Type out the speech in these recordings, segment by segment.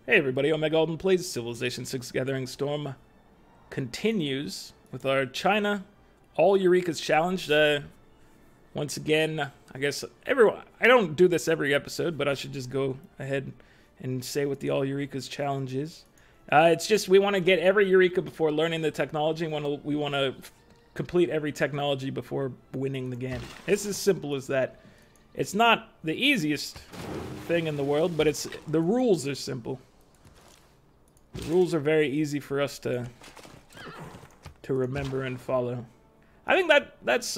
Hey everybody, Omega Alden plays Civilization 6 Gathering Storm continues with our China All Eureka's challenge. Once again, I guess I don't do this every episode, but I should just go ahead and say what the All Eureka's challenge is. It's just we want to get every Eureka before learning the technology. We want to complete every technology before winning the game. It's as simple as that. It's not the easiest thing in the world, but the rules are simple. The rules are very easy for us to remember and follow. I think that's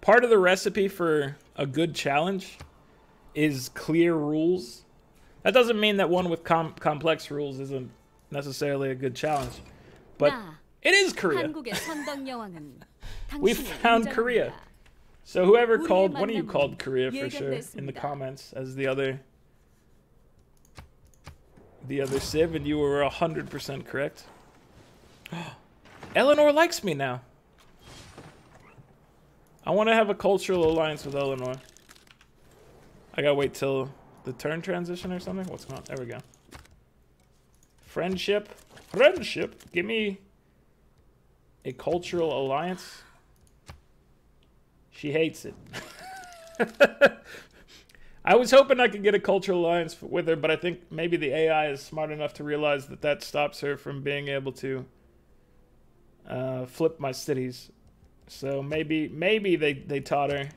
part of the recipe for a good challenge is clear rules. That doesn't mean that one with complex rules isn't necessarily a good challenge, but it is Korea. We found Korea. So whoever called, one of you called Korea for sure in the comments as the other Civ, and you were 100% correct. Eleanor likes me now. I want to have a cultural alliance with Eleanor. I gotta wait till the turn transition or something. What's going on? There we go. Friendship. Friendship. Give me a cultural alliance. She hates it. I was hoping I could get a cultural alliance with her, but I think maybe the AI is smart enough to realize that that stops her from being able to flip my cities. So maybe they taught her.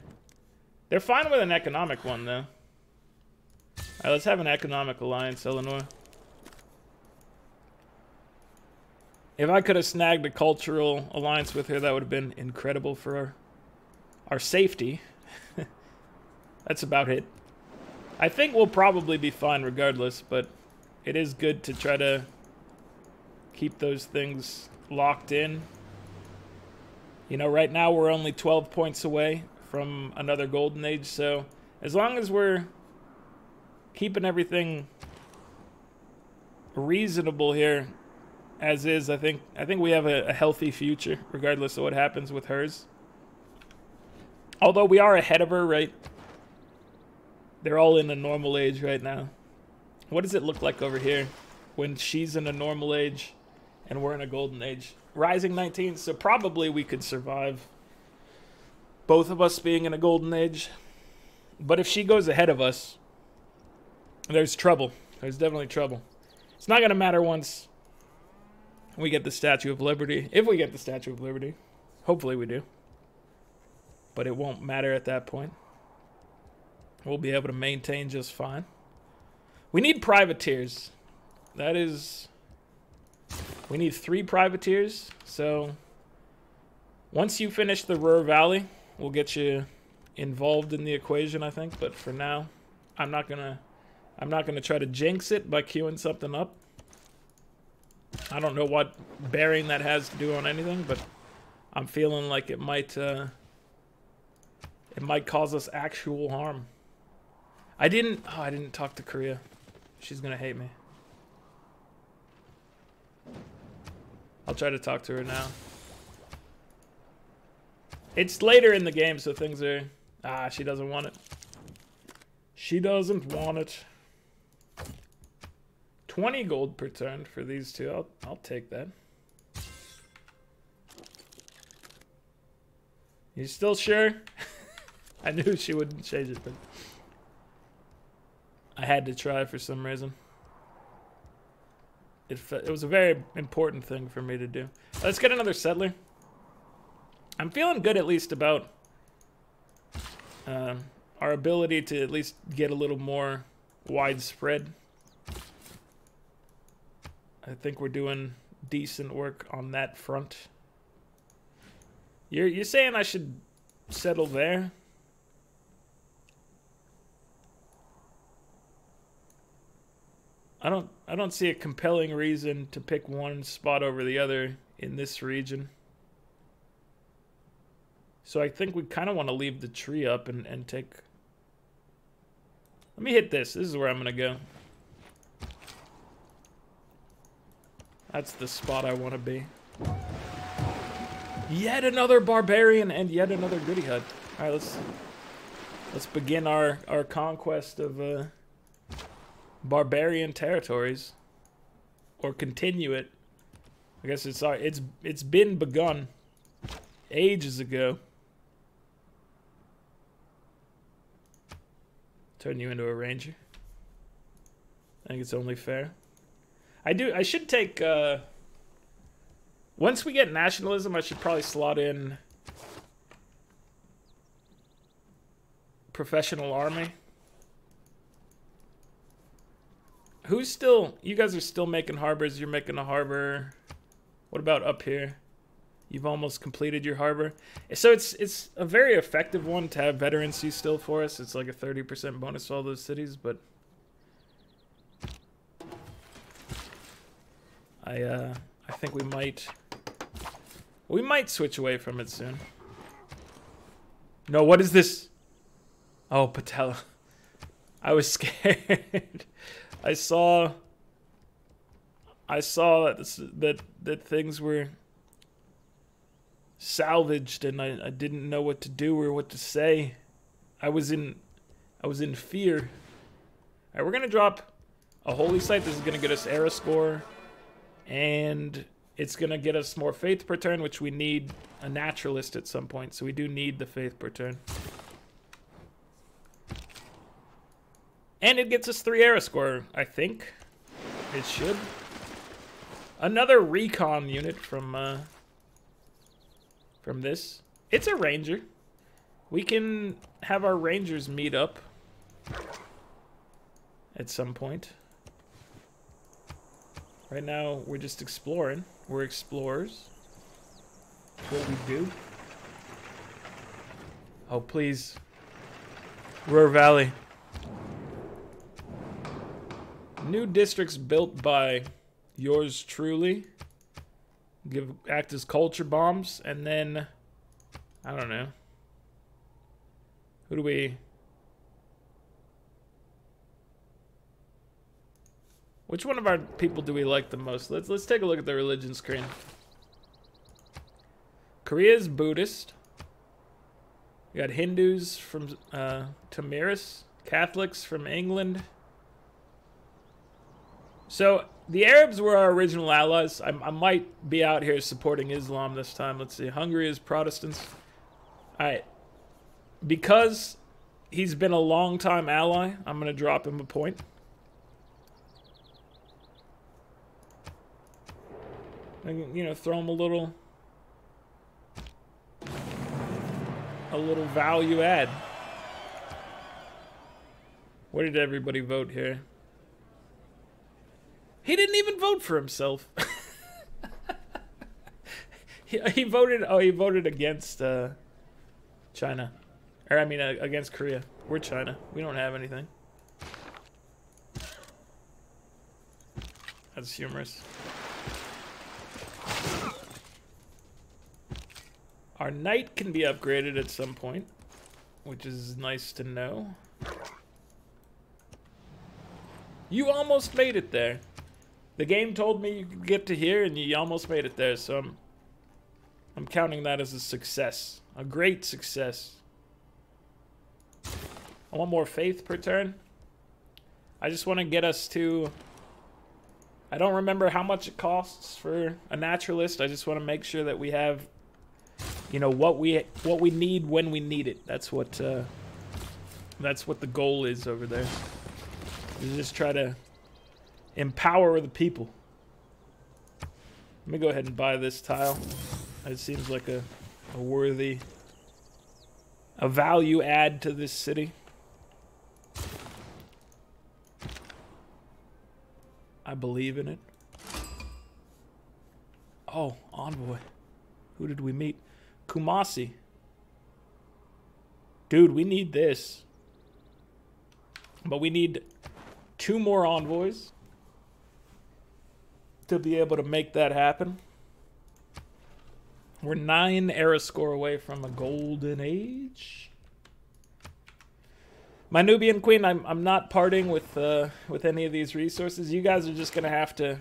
They're fine with an economic one, though. Alright, let's have an economic alliance, Eleanor. If I could have snagged a cultural alliance with her, that would have been incredible for our safety. That's about it. I think we'll probably be fine regardless, but it is good to try to keep those things locked in. You know, right now we're only 12 points away from another golden age, so as long as we're keeping everything reasonable here as is, I think we have a healthy future regardless of what happens with hers. Although we are ahead of her, right? They're all in a normal age right now. What does it look like over here when she's in a normal age and we're in a golden age? Rising 19, so probably we could survive both of us being in a golden age. But if she goes ahead of us, there's trouble. There's definitely trouble. It's not going to matter once we get the Statue of Liberty. If we get the Statue of Liberty. Hopefully we do. But it won't matter at that point. We'll be able to maintain just fine. We need privateers. That is... We need 3 privateers. So, once you finish the Ruhr Valley, we'll get you involved in the equation, I think. But for now, I'm not gonna try to jinx it by queuing something up. I don't know what bearing that has to do on anything, but I'm feeling like it might cause us actual harm. I didn't talk to Korea. She's gonna hate me. I'll try to talk to her now. It's later in the game, so things are... she doesn't want it. She doesn't want it. 20 gold per turn for these two. I'll take that. You still sure? I knew she wouldn't change it, but I had to try for some reason. It was a very important thing for me to do. Let's get another settler. I'm feeling good at least about our ability to at least get a little more widespread. I think we're doing decent work on that front. You're saying I should settle there? I don't see a compelling reason to pick one spot over the other in this region. So I think we kind of want to leave the tree up and take... Let me hit this. This is where I'm going to go. That's the spot I want to be. Yet another barbarian and yet another goody hut. All right, let's begin our conquest of barbarian territories or continue it. I guess it's been begun ages ago. Turn you into a ranger. I think it's only fair. I should take once we get nationalism, I should probably slot in professional army. Who's still... You guys are still making harbors. You're making a harbor. What about up here? You've almost completed your harbor. So it's a very effective one to have veterancy still for us. It's like a 30% bonus to all those cities, but... I think we might switch away from it soon. No, what is this? Oh, patella. I was scared. I saw that things were salvaged, and I didn't know what to do or what to say. I was in fear. All right, we're gonna drop a holy site. This is gonna get us era score, and it's gonna get us more faith per turn, which we need a naturalist at some point. So we do need the faith per turn. And it gets us 3 era score, I think. It should. Another recon unit from this. It's a ranger. We can have our rangers meet up at some point. Right now, we're just exploring. We're explorers. That's what we do. Oh, please. Ruhr Valley. New districts built by yours truly. Act as culture bombs, and then I don't know. Who do we? Which one of our people do we like the most? Let's take a look at the religion screen. Korea is Buddhist. We got Hindus from Tamiris, Catholics from England. So the Arabs were our original allies. I might be out here supporting Islam this time. Let's see. Hungary is Protestants. All right. Because he's been a long-time ally, I'm going to drop him a point. And, you know, throw him a little value add. Where did everybody vote here? He didn't even vote for himself. he voted. Oh, he voted against China, or I mean, against Korea. We're China. We don't have anything. That's humorous. Our knight can be upgraded at some point, which is nice to know. You almost made it there. The game told me you could get to here, and you almost made it there, so I'm counting that as a success. A great success. I want more faith per turn. I just want to get us to... I don't remember how much it costs for a naturalist. I just want to make sure that we have, you know, what we need when we need it. That's what the goal is over there. You just try to empower the people. Let me go ahead and buy this tile. It seems like a worthy, a value add to this city. I believe in it. Oh, envoy. Who did we meet? Kumasi. Dude, we need this. But we need 2 more envoys to be able to make that happen. We're 9 era score away from a golden age. My Nubian queen, I'm not parting with any of these resources. You guys are just gonna have to.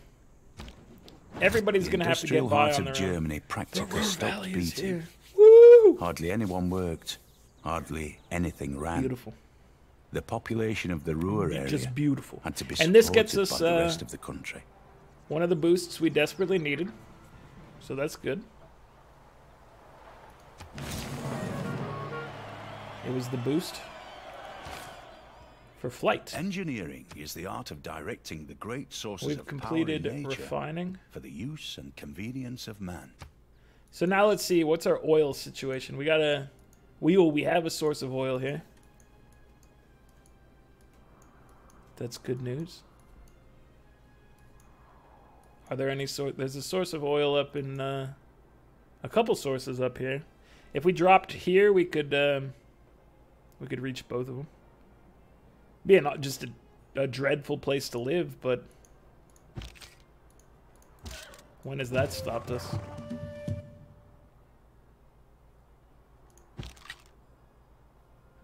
Everybody's gonna have to get by on their own. Germany practically stopped beating. Woo! Hardly anyone worked. Hardly anything ran. Beautiful. The population of the Ruhr area Just beautiful. had to be And this gets supported us by the rest of the country. one of the boosts we desperately needed. So that's good. It was the boost for flight. Engineering is the art of directing the great sources We've of completed power in nature refining for the use and convenience of man. So now let's see, what's our oil situation? We have a source of oil here. That's good news. Are there any there's a source of oil up in a couple sources up here. If we dropped here, we could reach both of them. Be not just a dreadful place to live, but when has that stopped us?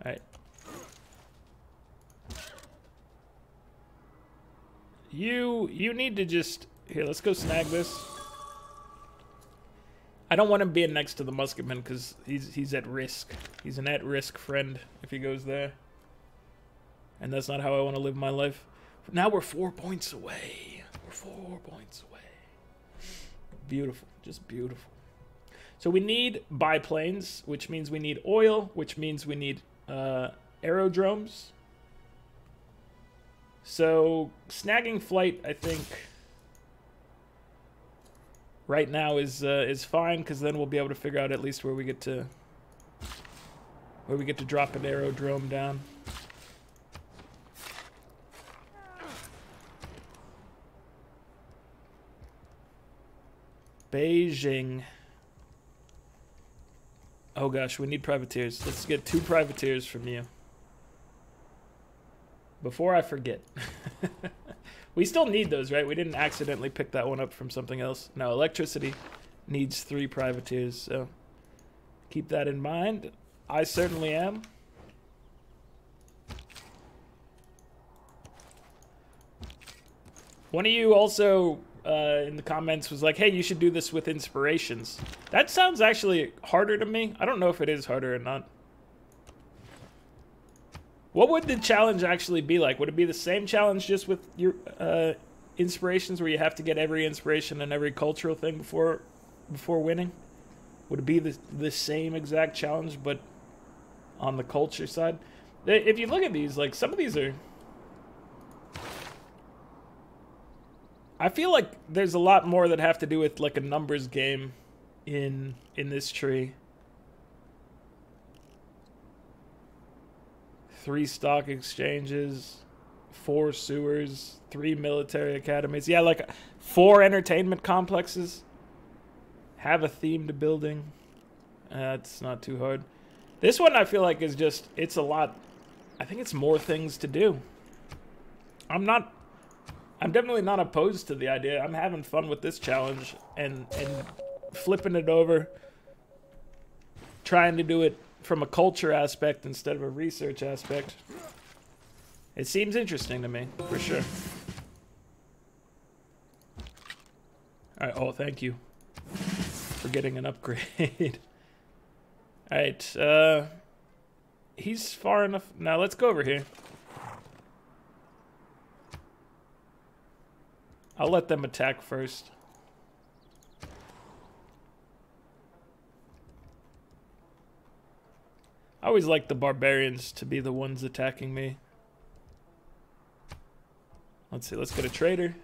Alright. You need to just... Here, let's go snag this. I don't want him being next to the musketman because he's at risk. He's an at-risk friend if he goes there. And that's not how I want to live my life. Now we're 4 points away. We're 4 points away. Beautiful. Just beautiful. So we need biplanes, which means we need oil, which means we need aerodromes. So snagging flight, I think, right now is fine, because then we'll be able to figure out at least where we get to drop an aerodrome down. Beijing. Oh gosh, we need privateers. Let's get 2 privateers from you. Before I forget. We still need those, right? We didn't accidentally pick that one up from something else. No, electricity needs 3 privateers, so keep that in mind. I certainly am. One of you also in the comments was like, hey, you should do this with inspirations. That sounds actually harder to me. I don't know if it is harder or not. What would the challenge actually be like? Would it be the same challenge just with your inspirations, where you have to get every inspiration and every cultural thing before winning? Would it be the same exact challenge, but on the culture side? If you look at these, like, some of these are... I feel like there's a lot more that have to do with, like, a numbers game in this tree. 3 stock exchanges, 4 sewers, 3 military academies. Yeah, like 4 entertainment complexes. Have a themed building. It's not too hard. This one I feel like is just, it's a lot. I think it's more things to do. I'm definitely not opposed to the idea. I'm having fun with this challenge and flipping it over, trying to do it from a culture aspect instead of a research aspect. It seems interesting to me, for sure. Alright, oh, thank you for getting an upgrade. Alright, he's far enough. Now let's go over here. I'll let them attack first. I always like the barbarians to be the ones attacking me. Let's see, let's get a trader.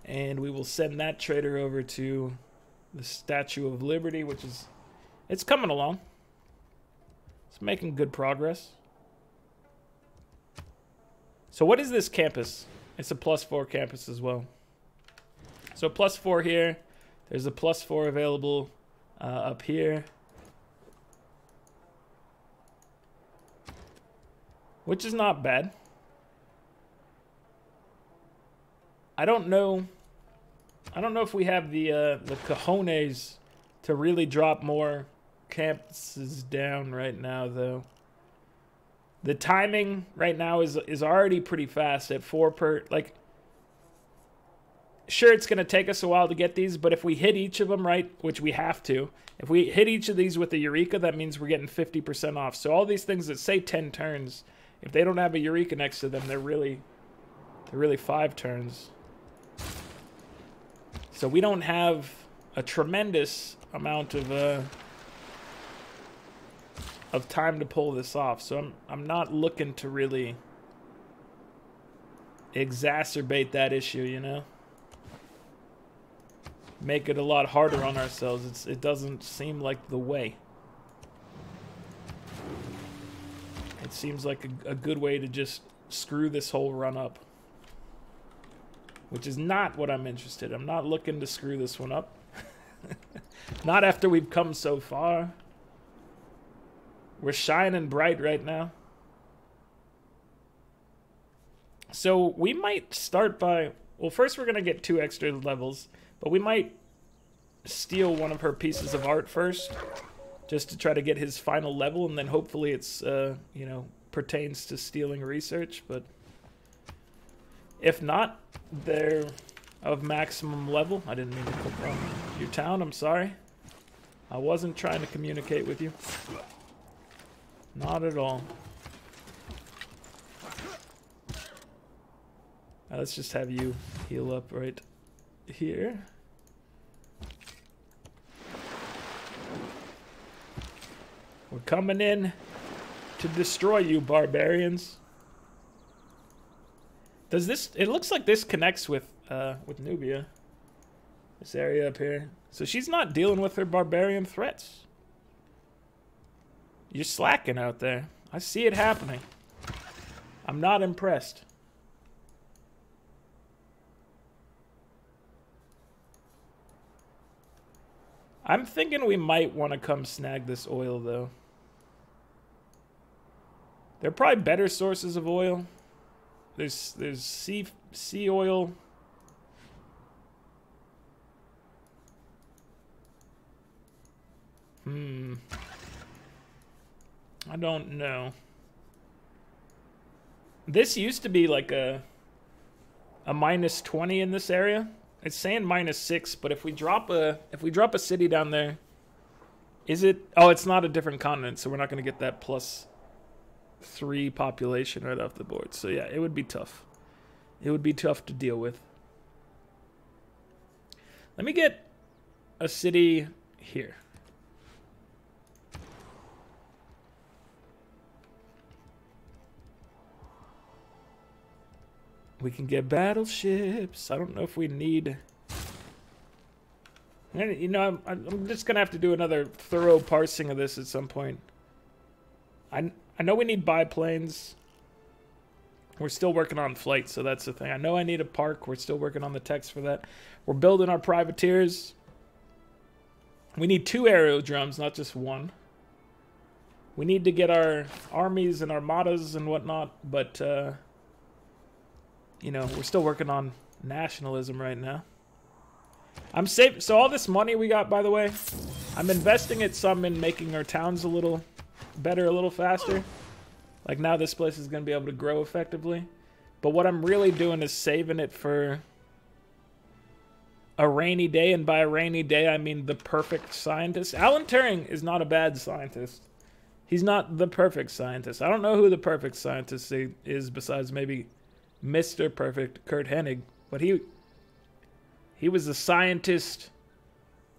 And we will send that trader over to the Statue of Liberty, which is... It's coming along. It's making good progress. So what is this campus? It's a +4 campus as well. So +4 here. There's a +4 available up here. Which is not bad. I don't know if we have the cojones to really drop more campuses down right now, though. The timing right now is already pretty fast at 4 per... Like, Sure, it's going to take us a while to get these, but if we hit each of them right, which we have to, if we hit each of these with the Eureka, that means we're getting 50% off. So all these things that say 10 turns, if they don't have a Eureka next to them, they're really 5 turns. So we don't have a tremendous amount of time to pull this off. So I'm not looking to really exacerbate that issue, you know? Make it a lot harder on ourselves. It doesn't seem like the way. It seems like a good way to just screw this whole run up. Which is not what I'm interested in. I'm not looking to screw this one up. Not after we've come so far. We're shining bright right now. So we might start by... Well, first we're going to get 2 extra levels. But we might steal one of her pieces of art first, just to try to get his final level, and then hopefully it's, you know, pertains to stealing research. But if not, they're of maximum level. I didn't mean to click on your town. I'm sorry. I wasn't trying to communicate with you. Not at all. Let's just have you heal up right here. We're coming in to destroy you, barbarians. Does this... It looks like this connects with Nubia. This area up here. So she's not dealing with her barbarian threats. You're slacking out there. I see it happening. I'm not impressed. I'm thinking we might want to come snag this oil, though. There are probably better sources of oil. There's sea oil. I don't know. This used to be like a -20 in this area. It's saying -6, but if we drop a city down there, is it? Oh, it's not a different continent, so we're not going to get that +3 population right off the board. So yeah, it would be tough. It would be tough to deal with. Let me get a city here. We can get battleships. I don't know if we need... You know, I'm just going to have to do another thorough parsing of this at some point. I know we need biplanes. We're still working on flights, so that's the thing. I know I need a park. We're still working on the text for that. We're building our privateers. We need 2 aerodromes, not just 1. We need to get our armies and armadas and whatnot, but... you know, we're still working on nationalism right now. I'm safe. So all this money we got, by the way, I'm investing it some in making our towns a little better, a little faster. Like now this place is going to be able to grow effectively. But what I'm really doing is saving it for a rainy day. And by a rainy day, I mean the perfect scientist. Alan Turing is not a bad scientist. He's not the perfect scientist. I don't know who the perfect scientist is besides maybe... Mr. Perfect, Kurt Hennig, but he was a scientist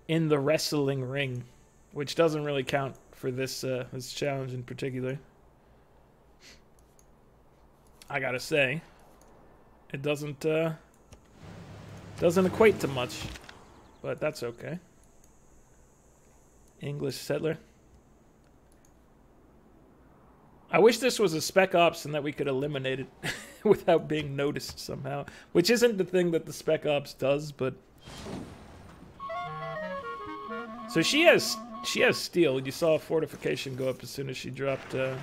in the wrestling ring, which doesn't really count for this this challenge in particular. I gotta say, it doesn't equate to much, but that's okay. English settler. I wish this was a Spec Ops and that we could eliminate it without being noticed somehow. Which isn't the thing that the Spec Ops does, but... So she has steel. You saw a fortification go up as soon as she dropped a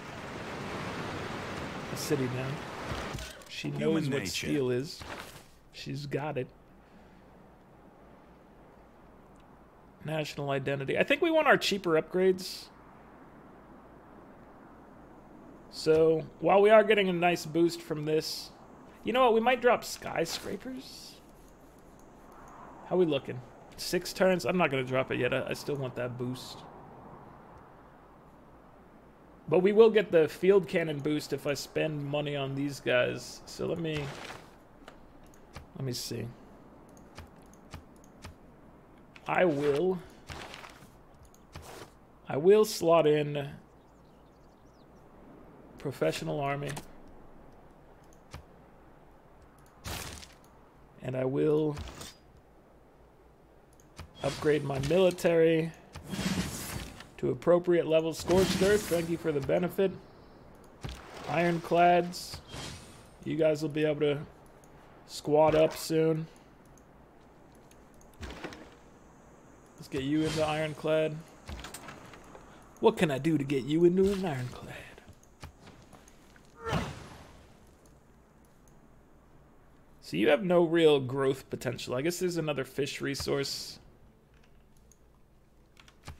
city down. She knows what steel is. She's got it. National identity. I think we want our cheaper upgrades. So, while we are getting a nice boost from this, you know what, we might drop skyscrapers. How we looking? 6 turns? I'm not going to drop it yet. I still want that boost. But we will get the field cannon boost if I spend money on these guys. So let me see. I will slot in professional army. And I will upgrade my military to appropriate levels. Scorched Earth, thank you for the benefit. Ironclads, you guys will be able to squad up soon. Let's get you into Ironclad. What can I do to get you into an Ironclad? So you have no real growth potential. I guess there's another fish resource.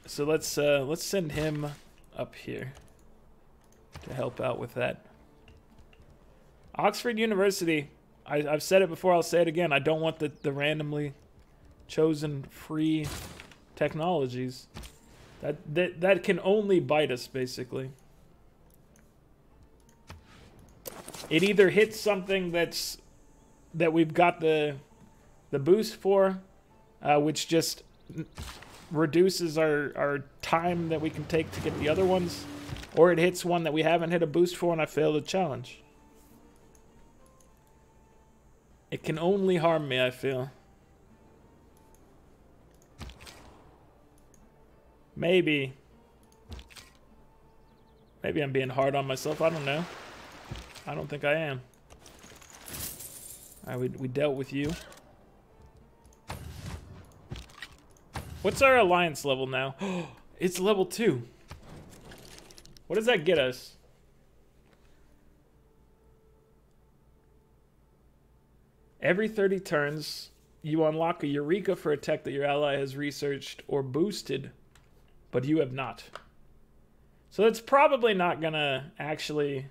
So let's send him up here to help out with that. Oxford University. I've said it before. I'll say it again. I don't want the randomly chosen free technologies. That can only bite us, basically. It either hits something that we've got the boost for, which just reduces our time that we can take to get the other ones, or it hits one that we haven't hit a boost for and I fail the challenge. It can only harm me, I feel. Maybe I'm being hard on myself. I don't know. I don't think I am. Alright, we dealt with you. What's our alliance level now? It's level 2. What does that get us? Every 30 turns, you unlock a Eureka for a tech that your ally has researched or boosted, but you have not. So that's probably not gonna actually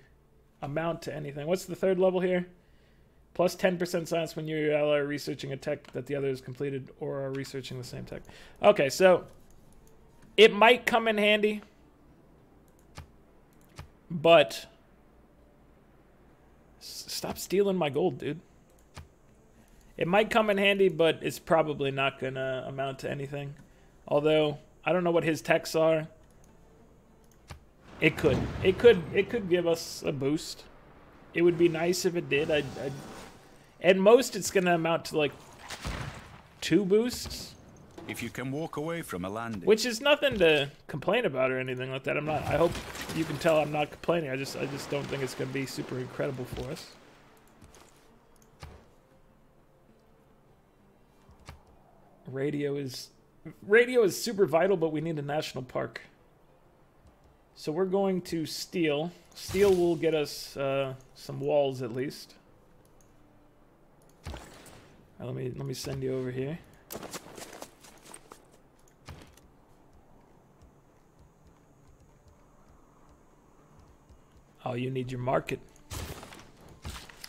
amount to anything. What's the 3rd level here? Plus 10% science when you or your ally are researching a tech that the other has completed or are researching the same tech. Okay, so it might come in handy, but stop stealing my gold, dude. It might come in handy, but it's probably not gonna amount to anything. Although I don't know what his techs are. It could give us a boost. It would be nice if it did. At most, it's going to amount to like 2 boosts. If you can walk away from a landing, which is nothing to complain about or anything like that. I'm not. I hope you can tell I'm not complaining. I just don't think it's going to be super incredible for us. Radio is super vital, but we need a national park. So we're going to steel. Steel will get us some walls at least. Let me send you over here. Oh, you need your market.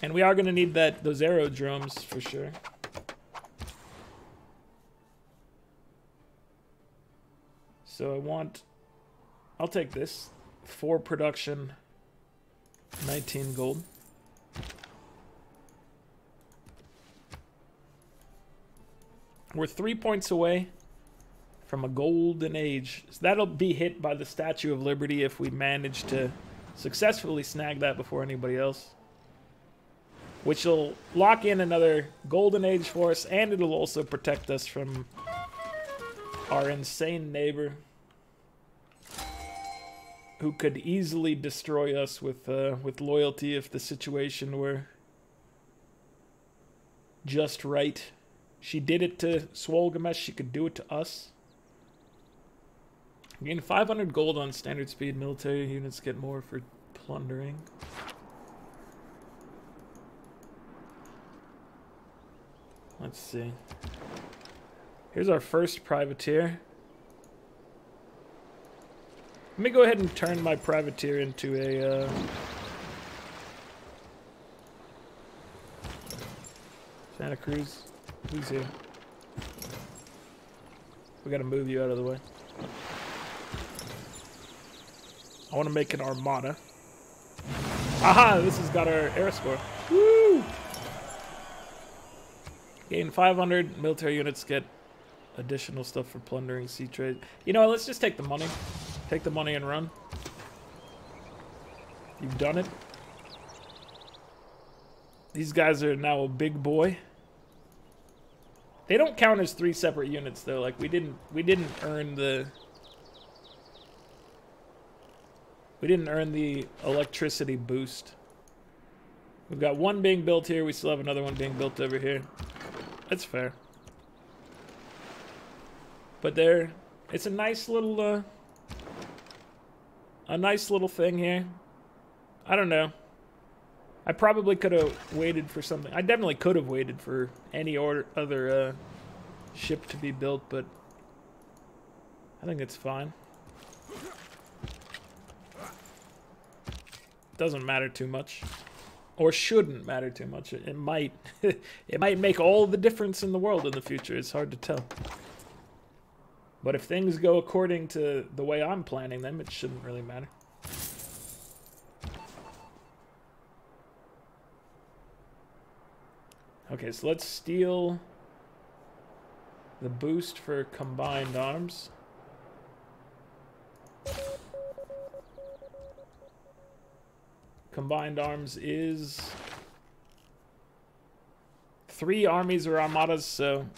And we are going to need those aerodromes for sure. So I'll take this. 4 production, 19 gold. We're 3 points away from a golden age. So that'll be hit by the Statue of Liberty if we manage to successfully snag that before anybody else. Which will lock in another golden age for us, and it'll also protect us from our insane neighbor, who could easily destroy us with loyalty if the situation were just right. She did it to Swolgamesh, she could do it to us. Gain 500 gold on standard speed. Military units get more for plundering. Let's see. Here's our first privateer. Let me go ahead and turn my privateer into a Santa Cruz. Who's here? We gotta move you out of the way. I want to make an armada. Aha! This has got our air score. Woo! Gain 500 military units. Get additional stuff for plundering sea trade. You know what? Let's just take the money. Take the money and run. You've done it. These guys are now a big boy. They don't count as 3 separate units though. Like we didn't earn the electricity boost. We've got one being built here. We still have another one being built over here. That's fair. But it's a nice little thing here. I don't know. I probably could have waited for something. I definitely could have waited for any other ship to be built, but I think it's fine. Doesn't matter too much, or shouldn't matter too much. It might, it might make all the difference in the world in the future. It's hard to tell. But if things go according to the way I'm planning them, it shouldn't really matter. Okay, so let's steal the boost for combined arms. Combined arms is 3 armies or armadas, so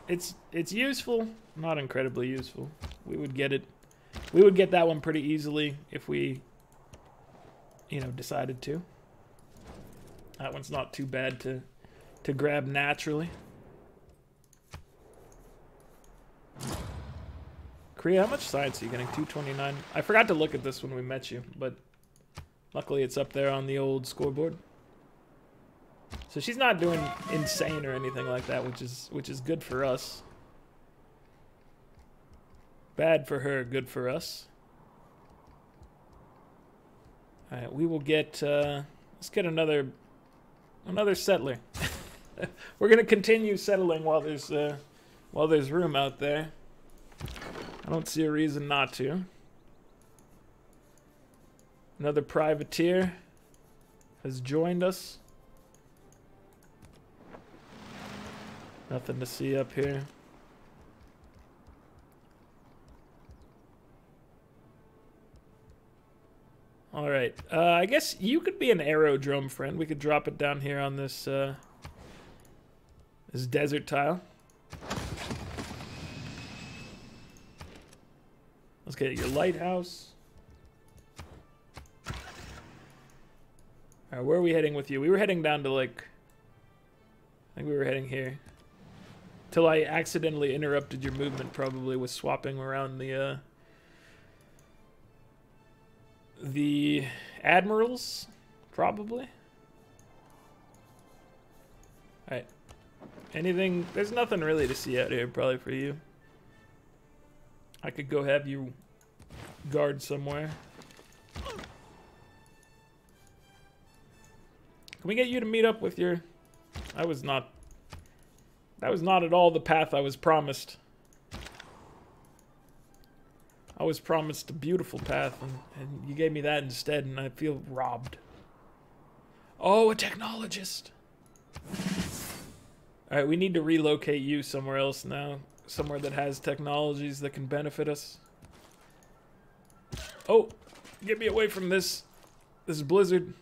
it's useful, not incredibly useful. We would get it. We would get that one pretty easily if we, you know, decided to. That one's not too bad to grab naturally. Korea, how much science are you getting? 229. I forgot to look at this when we met you, but luckily it's up there on the old scoreboard. So she's not doing insane or anything like that, which is good for us. Bad for her, good for us. All right, we will get. Let's get another settler. We're gonna continue settling while there's room out there. I don't see a reason not to. Another privateer has joined us. Nothing to see up here. All right. I guess you could be an aerodrome, friend. We could drop it down here on this this desert tile. Let's get your lighthouse. All right, where are we heading with you? We were heading down to like, I think we were heading here. Till I accidentally interrupted your movement, probably with swapping around the admirals, probably. All right. Anything? There's nothing really to see out here, probably for you. I could go have you guard somewhere. Can we get you to meet up with your... That was not at all the path I was promised. I was promised a beautiful path, and you gave me that instead, and I feel robbed. Oh, a technologist! Alright, we need to relocate you somewhere else now. Somewhere that has technologies that can benefit us. Oh, get me away from this blizzard.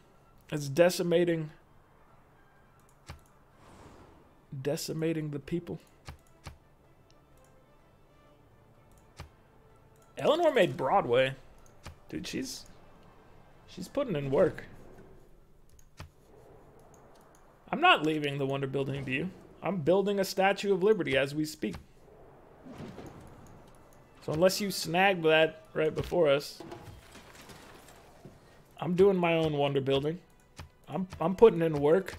It's decimating the people. Eleanor made Broadway. Dude, she's putting in work. I'm not leaving the Wonder Building to you. I'm building a Statue of Liberty as we speak. So unless you snagged that right before us, I'm doing my own Wonder Building. I'm putting in work.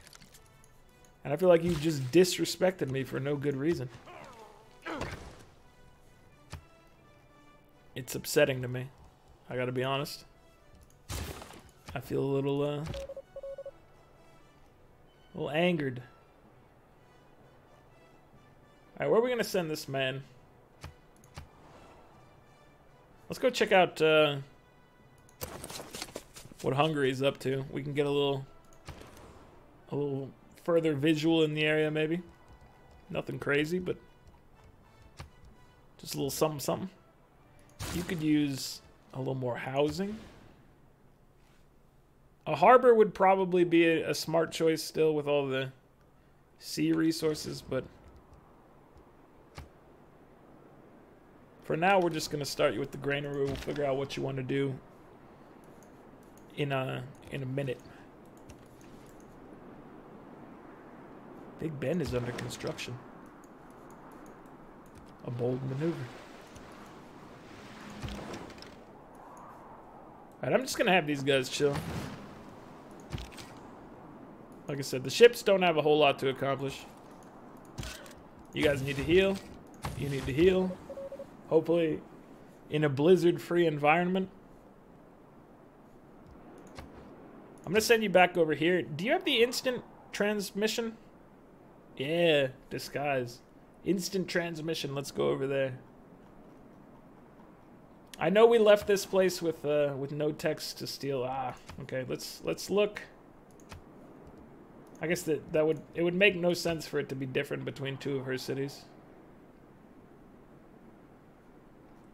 And I feel like you just disrespected me for no good reason. It's upsetting to me. I gotta be honest. I feel a little angered. Alright, where are we gonna send this man? Let's go check out what Hungary's up to. We can get a little further visual in the area, maybe. Nothing crazy, but just a little something, something. You could use a little more housing. A harbor would probably be a smart choice still with all the sea resources, but for now, we're just gonna start you with the granary. We'll figure out what you want to do in a minute. Big Ben is under construction. A bold maneuver. Alright, I'm just gonna have these guys chill. Like I said, the ships don't have a whole lot to accomplish. You guys need to heal. You need to heal. Hopefully, in a blizzard-free environment. I'm gonna send you back over here. Do you have the instant transmission? Yeah, disguise. Instant transmission. Let's go over there. I know we left this place with no text to steal. Ah, okay. Let's look. I guess it would make no sense for it to be different between two of her cities.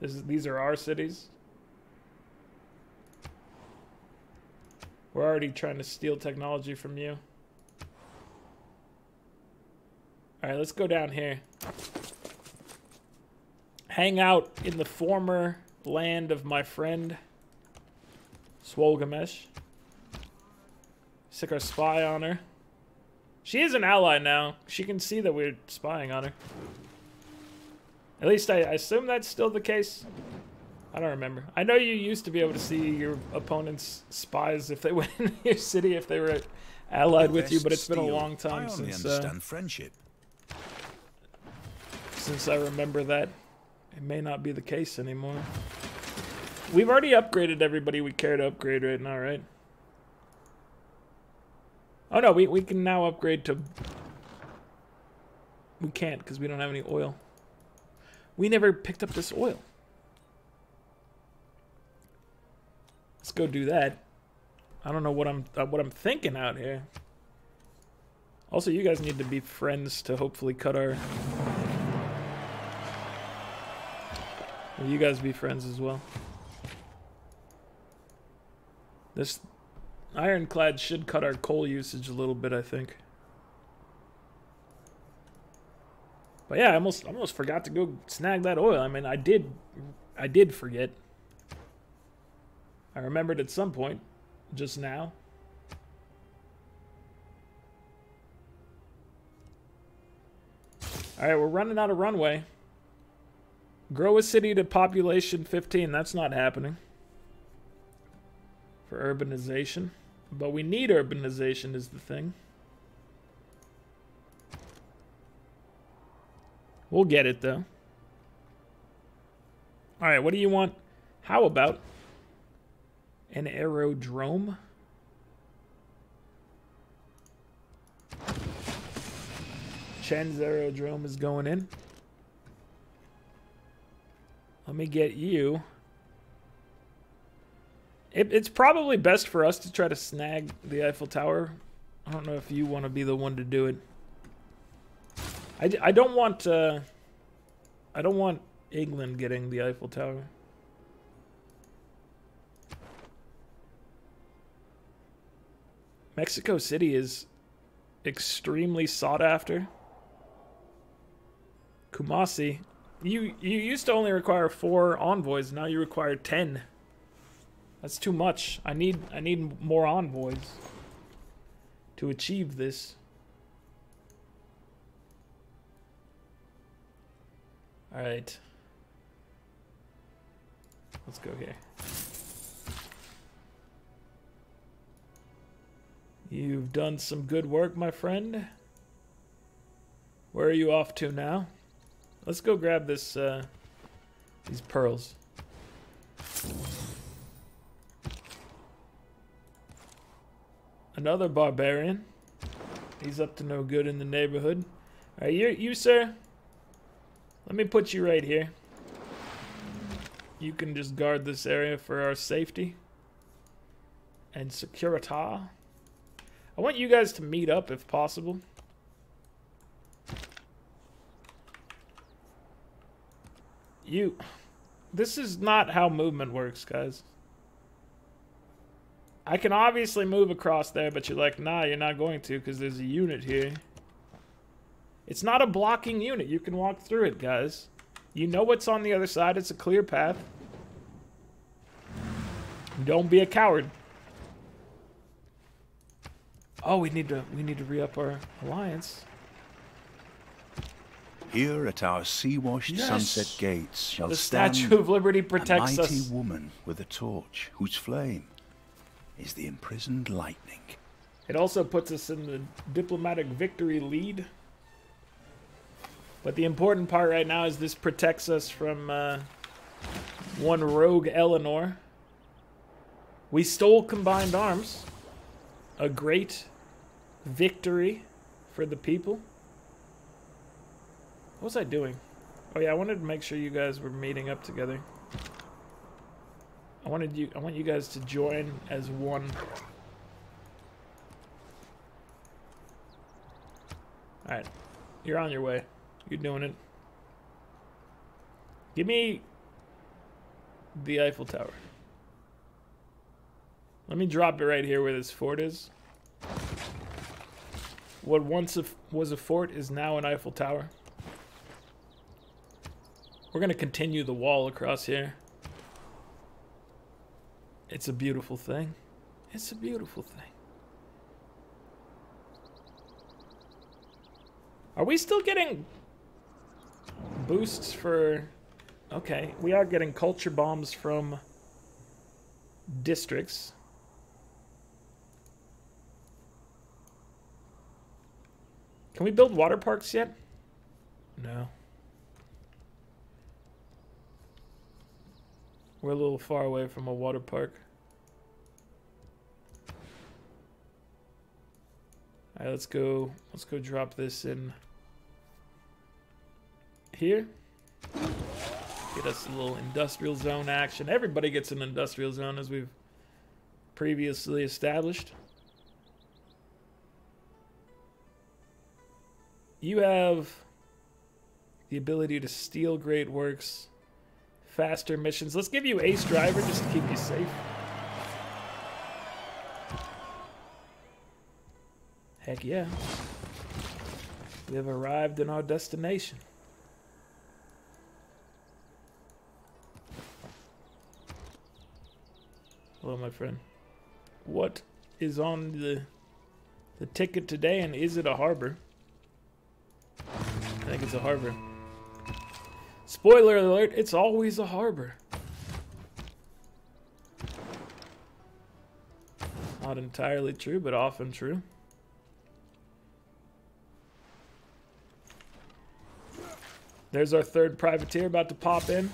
These are our cities. We're already trying to steal technology from you. Alright, let's go down here. Hang out in the former land of my friend Swolgamesh. Stick our spy on her. She is an ally now. She can see that we're spying on her. At least I assume that's still the case. I don't remember. I know you used to be able to see your opponent's spies if they went in your city, if they were allied with you, but it's been a long time since friendship. Since I remember that. It may not be the case anymore. We've already upgraded everybody we care to upgrade right now, right? Oh no, we can now upgrade to... We can't because we don't have any oil. We never picked up this oil. Let's go do that. I don't know what I'm thinking out here. Also, you guys need to be friends to hopefully cut our... Will you guys be friends as well? This ironclad should cut our coal usage a little bit, I think. But yeah, I almost forgot to go snag that oil. I mean, I did forget. I remembered at some point, just now. Alright, we're running out of runway. Grow a city to population 15. That's not happening. For urbanization. But we need urbanization is the thing. We'll get it, though. Alright, what do you want? How about an aerodrome? Chen's aerodrome is going in. Let me get you. It's probably best for us to try to snag the Eiffel Tower. I don't know if you want to be the one to do it. I don't want England getting the Eiffel Tower. Mexico City is extremely sought after. Kumasi, you used to only require 4 envoys. Now you require 10. That's too much. I need more envoys to achieve this. All right. Let's go here. You've done some good work, my friend. Where are you off to now? Let's go grab this these pearls. Another barbarian. He's up to no good in the neighborhood. All right, you sir. Let me put you right here. You can just guard this area for our safety and security. I want you guys to meet up if possible. This is not how movement works, guys. I can obviously move across there, but you're like, nah, you're not going to because there's a unit here. It's not a blocking unit. You can walk through it, guys. You know what's on the other side. It's a clear path. Don't be a coward. Oh, we need to re-up our alliance. Here at our sea-washed sunset gates shall the stand Statue of Liberty protects a mighty us. woman with a torch, whose flame is the imprisoned lightning. It also puts us in the diplomatic victory lead. But the important part right now is this protects us from one rogue Eleanor. We stole combined arms. A great victory for the people. What was I doing? Oh yeah, I wanted to make sure you guys were meeting up together. I want you guys to join as one. Alright. You're on your way. You're doing it. Give me the Eiffel Tower. Let me drop it right here where this fort is. What once was a fort is now an Eiffel Tower. We're going to continue the wall across here. It's a beautiful thing. It's a beautiful thing. Are we still getting boosts for... Okay, we are getting culture bombs from districts. Can we build water parks yet? No. We're a little far away from a water park. Alright, let's go drop this in here. Get us a little industrial zone action. Everybody gets an industrial zone as we've previously established. You have the ability to steal great works, faster missions. Let's give you Ace Driver just to keep you safe. Heck yeah. We have arrived in our destination. Hello, my friend. What is on the ticket today, and is it a harbor? I think it's a harbor. Spoiler alert, it's always a harbor. Not entirely true, but often true. There's our third privateer about to pop in.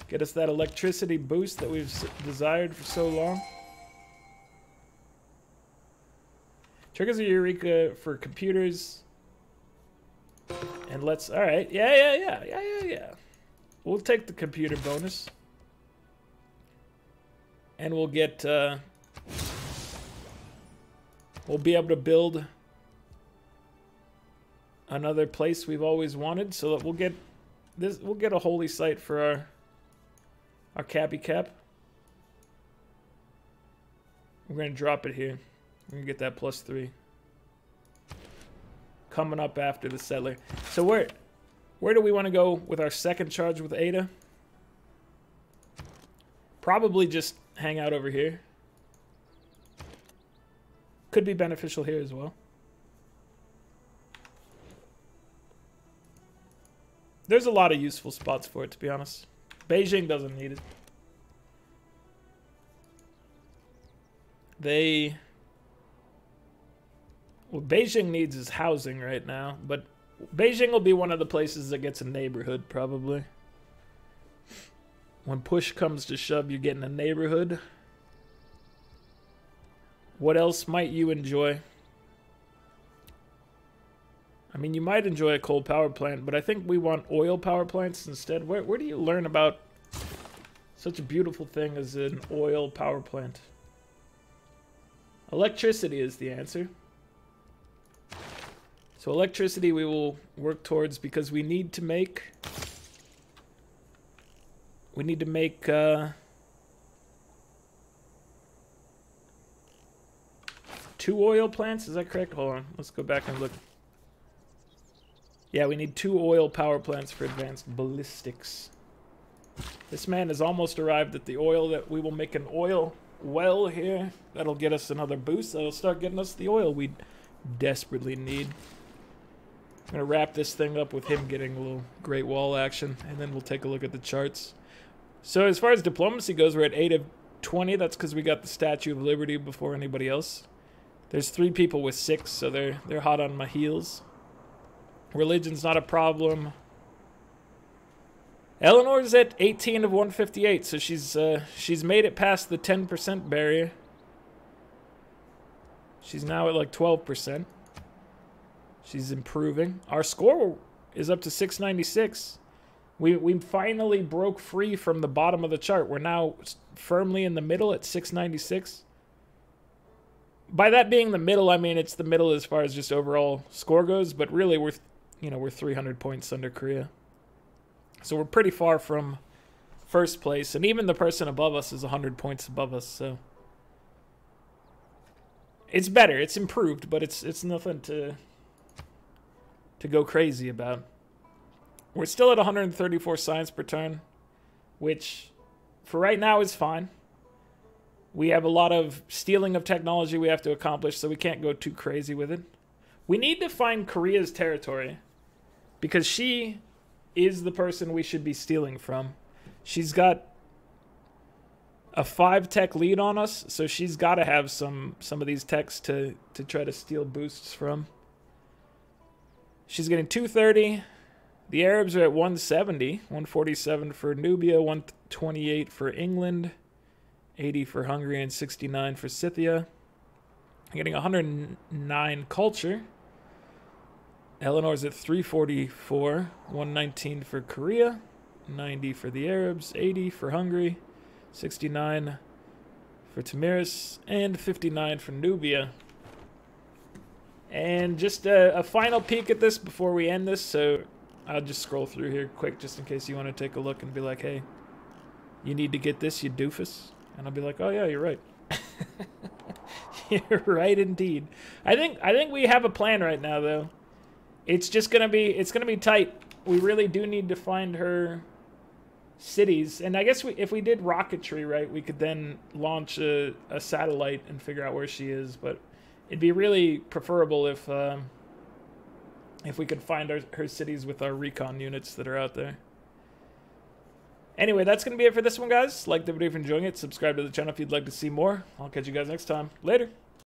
Get us that electricity boost that we've desired for so long. Triggers a Eureka for computers. And let's... Alright, yeah. We'll take the computer bonus. And we'll get... we'll be able to build another place we've always wanted, so that we'll get this. We'll get a holy site for our Cappy Cap. We're gonna drop it here. We're gonna get that +3. Coming up after the settler. So where do we want to go with our second charge with Ada? Probably just hang out over here. Could be beneficial here as well. There's a lot of useful spots for it, to be honest. Beijing doesn't need it. What Beijing needs is housing right now, but Beijing will be one of the places that gets a neighborhood, probably. When push comes to shove, you're getting a neighborhood. What else might you enjoy? I mean, you might enjoy a coal power plant, but I think we want oil power plants instead. Where do you learn about Such a beautiful thing as an oil power plant. Electricity is the answer. So electricity we will work towards because we need to make... two oil plants, is that correct? Hold on, let's go back and look. Yeah, we need 2 oil power plants for advanced ballistics. This man has almost arrived at the oil that we will make an oil well here. That'll get us another boost. That'll start getting us the oil we desperately need. I'm gonna wrap this thing up with him getting a little Great Wall action, and then we'll take a look at the charts. So as far as diplomacy goes, we're at 8 of 20. That's because we got the Statue of Liberty before anybody else. There's 3 people with 6, so they're hot on my heels. Religion's not a problem. Eleanor's at 18 of 158, so she's made it past the 10% barrier. She's now at like 12%. She's improving. Our score is up to 696. We finally broke free from the bottom of the chart. We're now firmly in the middle at 696. By that being the middle, I mean it's the middle as far as just overall score goes, but really we're 300 points under Korea. So we're pretty far from first place, and even the person above us is 100 points above us, so it's better, it's improved, but it's nothing to go crazy about. We're still at 134 science per turn, which for right now is fine. We have a lot of stealing of technology we have to accomplish, so we can't go too crazy with it. We need to find Korea's territory, because she is the person we should be stealing from. She's got a 5 tech lead on us, so she's got to have some of these techs to try to steal boosts from. She's getting 230. The Arabs are at 170, 147 for Nubia, 128 for England, 80 for Hungary, and 69 for Scythia. Getting 109 culture. Eleanor's at 344, 119 for Korea, 90 for the Arabs, 80 for Hungary, 69 for Tamiris, and 59 for Nubia. And just a final peek at this before we end this, so I'll just scroll through here quick just in case you want to take a look and be like, hey, you need to get this, you doofus. And I'll be like, oh yeah, you're right. You're right indeed. I think we have a plan right now though. It's just gonna be tight. We really do need to find her cities, and I guess if we did rocketry right, we could then launch a satellite and figure out where she is. But it'd be really preferable if we could find her cities with our recon units that are out there. Anyway, that's gonna be it for this one, guys. Like the video if you're enjoying it. Subscribe to the channel if you'd like to see more. I'll catch you guys next time. Later.